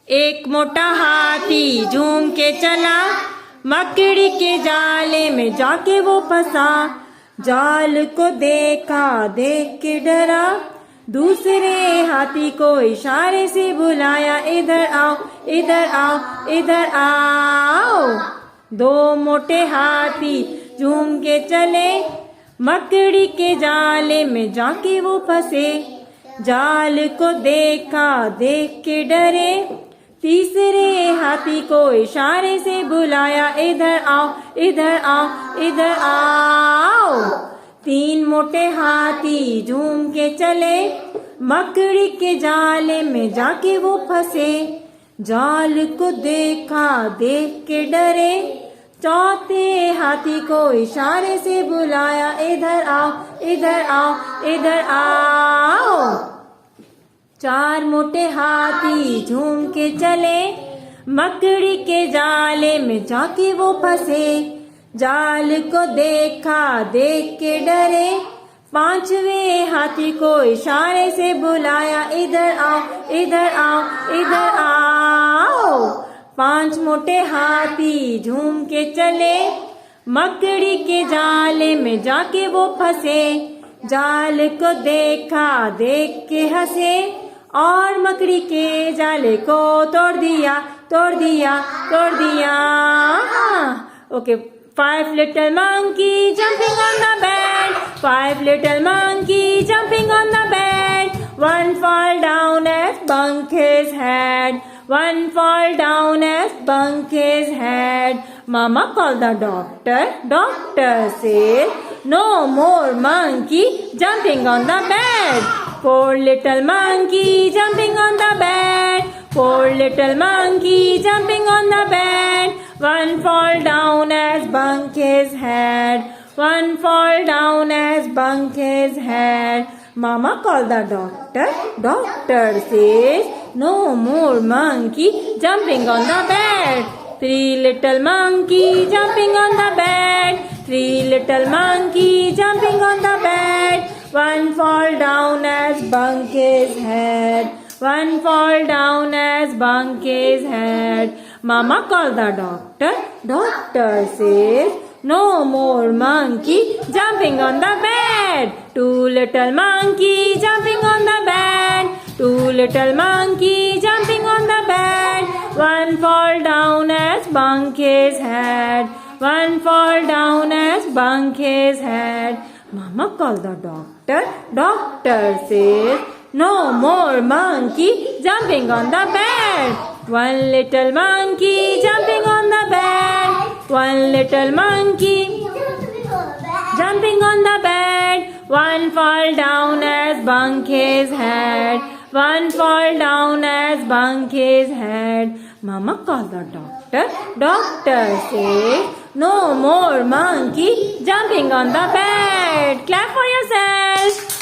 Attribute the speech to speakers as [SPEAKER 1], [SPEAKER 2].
[SPEAKER 1] एक मोटा हाथी झूम के चला, मकड़ी के जाले में जाके वो फंसा। जाल को देखा, देख के डरा, दूसरे हाथी को इशारे से बुलाया, इधर आओ, इधर आओ, इधर आओ। दो मोटे हाथी झूम के चले, मकड़ी के जाले में जाके वो फंसे। जाल को देखा, देख के डरे, तीसरे हाथी को इशारे से बुलाया, इधर आओ, इधर आओ, इधर आओ। तीन मोटे हाथी झूम के चले, मकड़ी के जाले में जाके वो फंसे। जाल को देखा, देख के डरे, चौथे हाथी को इशारे से बुलाया, इधर आओ, इधर आओ, इधर आओ। चार मोटे हाथी झूम के चले, मकड़ी के जाले में जाके वो फंसे। जाल को देखा, देख के डरे, पांचवे हाथी को इशारे से बुलाया, इधर आओ, इधर आओ, इधर आओ। पांच मोटे हाथी झूम के चले, मकड़ी के जाले में जाके वो फंसे। जाल को देखा, देख के हंसे, और मकड़ी के जाले को तोड़ दिया, तोड़ दिया, तोड़ दिया। Okay, 5 little monkey jumping on the bed, 5 little monkey jumping on the bed. One fall down as bunk his head, one fall down as bunk his head. Mama called the doctor, doctor said, no more monkey jumping on the bed. 4 little monkey jumping on the bed, 4 little monkey jumping on the bed. One fall down as bunk his head, one fall down as bunk his head. Mama called the doctor, doctor says, no more monkey jumping on the bed. 3 little monkey jumping on the bed, 3 little monkey jumping on the bed. One fall down as bunk his head, one fall down as bunk his head. Mama called the doctor, doctor says, no more monkey jumping on the bed. 2 little monkey jumping on the bed, 2 little monkey jumping on the bed. One fall down as bunk his head, one fall down as bunk his head. Mama called the doctor, doctor says, no more monkey jumping on the bed. One little monkey jumping on the bed, one little monkey jumping on the bed. One fall down as bunk his head, one fall down as bunk his head. Mama called the doctor, doctor says, no more monkey jumping on the bed. Clap for yourself.